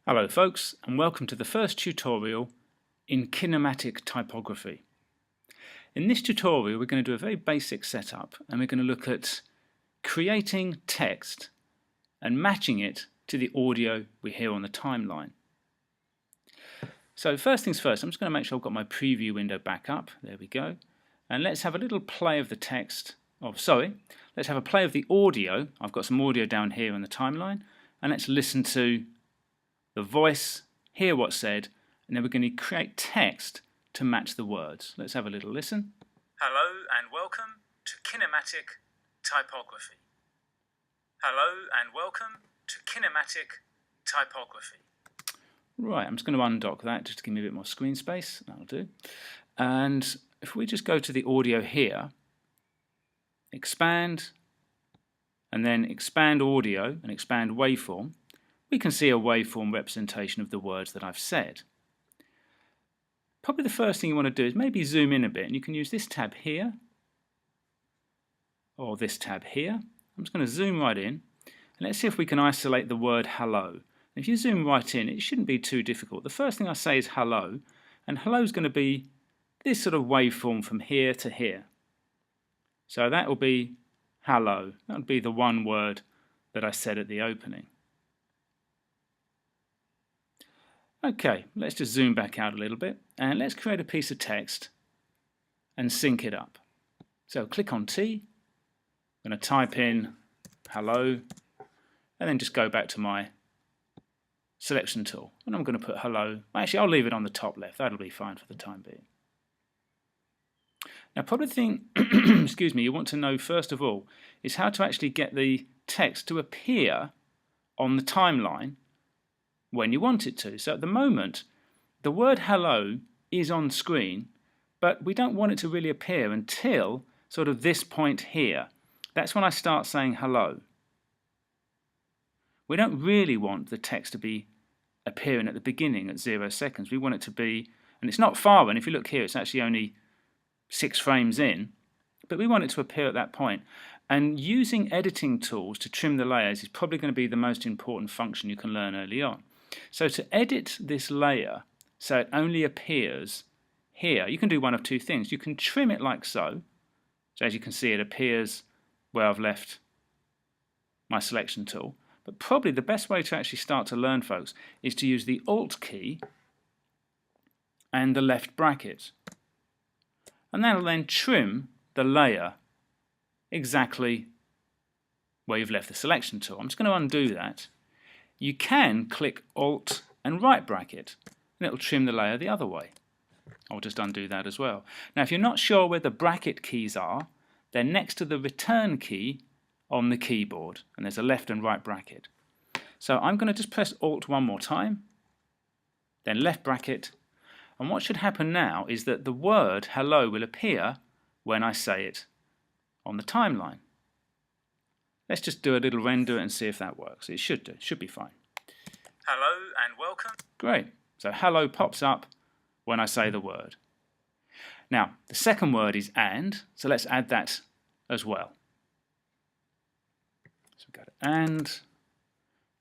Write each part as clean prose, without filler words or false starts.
Hello folks, and welcome to the first tutorial in Kinematic Typography. In this tutorial we're going to do a very basic setup, and we're going to look at creating text and matching it to the audio we hear on the timeline. So first things first, I'm just going to make sure I've got my preview window back up. There we go. And let's have a little play of the text. Let's have a play of the audio. I've got some audio down here on the timeline, and let's listen to the voice, hear what's said, and then we're going to create text to match the words. Let's have a little listen. Hello and welcome to Kinematic Typography. Hello and welcome to Kinematic Typography. Right, I'm just going to undock that just to give me a bit more screen space. That'll do. And if we just go to the audio here, expand, and then expand audio and expand waveform, we can see a waveform representation of the words that I've said. Probably the first thing you want to do is maybe zoom in a bit, and you can use this tab here or this tab here. I'm just going to zoom right in, and let's see if we can isolate the word hello. If you zoom right in, it shouldn't be too difficult. The first thing I say is hello, and hello is going to be this sort of waveform from here to here. So that will be hello. That would be the one word that I said at the opening. Okay, let's just zoom back out a little bit, and let's create a piece of text and sync it up. So click on T, I'm going to type in hello, and then just go back to my selection tool, and I'm going to put hello. Actually, I'll leave it on the top left. That'll be fine for the time being. Now, probably the thing excuse me, you want to know first of all is how to actually get the text to appear on the timeline when you want it to. So at the moment, the word hello is on screen, but we don't want it to really appear until sort of this point here. That's when I start saying hello. We don't really want the text to be appearing at the beginning at 0 seconds. We want it to be, and it's not far in, if you look here, it's actually only 6 frames in, but we want it to appear at that point. And using editing tools to trim the layers is probably going to be the most important function you can learn early on. So to edit this layer so it only appears here, you can do one of two things. You can trim it like so. So as you can see, it appears where I've left my selection tool. But probably the best way to actually start to learn, folks, is to use the Alt key and the left bracket. And that'll then trim the layer exactly where you've left the selection tool. I'm just going to undo that. You can click Alt and right bracket, and it'll trim the layer the other way. I'll just undo that as well. Now, if you're not sure where the bracket keys are, they're next to the return key on the keyboard, and there's a left and right bracket. So I'm going to just press Alt one more time, then left bracket, and what should happen now is that the word hello will appear when I say it on the timeline. Let's just do a little render and see if that works. It should do. It should be fine. Hello and welcome. Great. So hello pops up when I say the word. Now, the second word is and, so let's add that as well. So we've got and,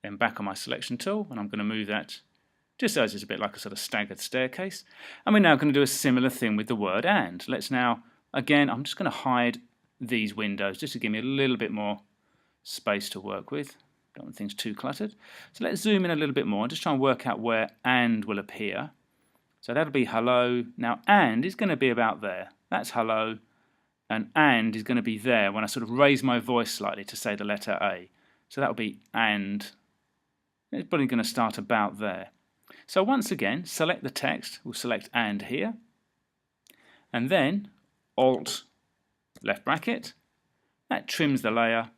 then back on my selection tool, and I'm going to move that just so it's a bit like a sort of staggered staircase. And we're now going to do a similar thing with the word and. Let's now, again, I'm just going to hide these windows just to give me a little bit more space to work with. Don't want things too cluttered. So let's zoom in a little bit more and just try and work out where and will appear. So that'll be hello. Now and is going to be about there. That's hello. And is going to be there when I sort of raise my voice slightly to say the letter A. So that'll be and. It's probably going to start about there. So once again, select the text. We'll select and here. And then Alt left bracket. That trims the layer,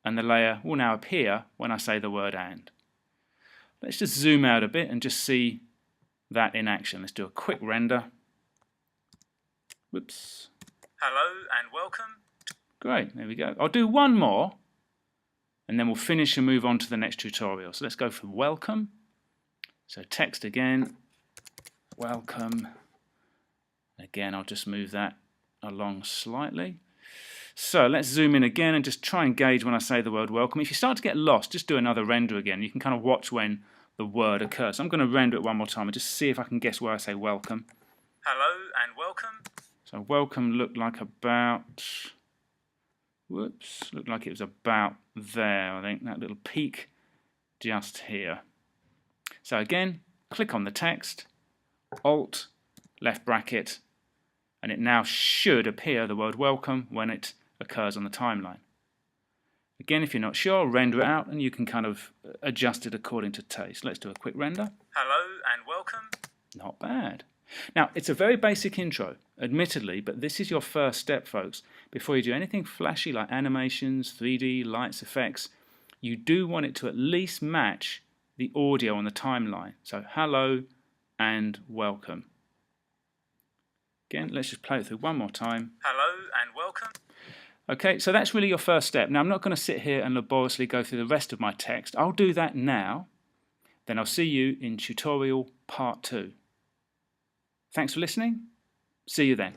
and the layer will now appear when I say the word and. Let's just zoom out a bit and just see that in action. Let's do a quick render. Whoops. Hello and welcome. Great, there we go. I'll do one more, and then we'll finish and move on to the next tutorial. So let's go for welcome. So text again, welcome. Again, I'll just move that along slightly. So let's zoom in again and just try and gauge when I say the word welcome. If you start to get lost, just do another render again. You can kind of watch when the word occurs. So I'm going to render it one more time and just see if I can guess where I say welcome. Hello and welcome. So welcome looked like about, whoops, looked like it was about there, I think, that little peak just here. So again, click on the text, Alt, left bracket, and it now should appear the word welcome when it occurs on the timeline. Again, if you're not sure, render it out and you can kind of adjust it according to taste. Let's do a quick render. Hello and welcome. Not bad. Now, it's a very basic intro, admittedly, but this is your first step, folks. Before you do anything flashy like animations, 3D, lights, effects, you do want it to at least match the audio on the timeline. So, hello and welcome. Again, let's just play it through one more time. Hello and welcome. Okay, so that's really your first step. Now, I'm not going to sit here and laboriously go through the rest of my text. I'll do that now. Then I'll see you in tutorial part 2. Thanks for listening. See you then.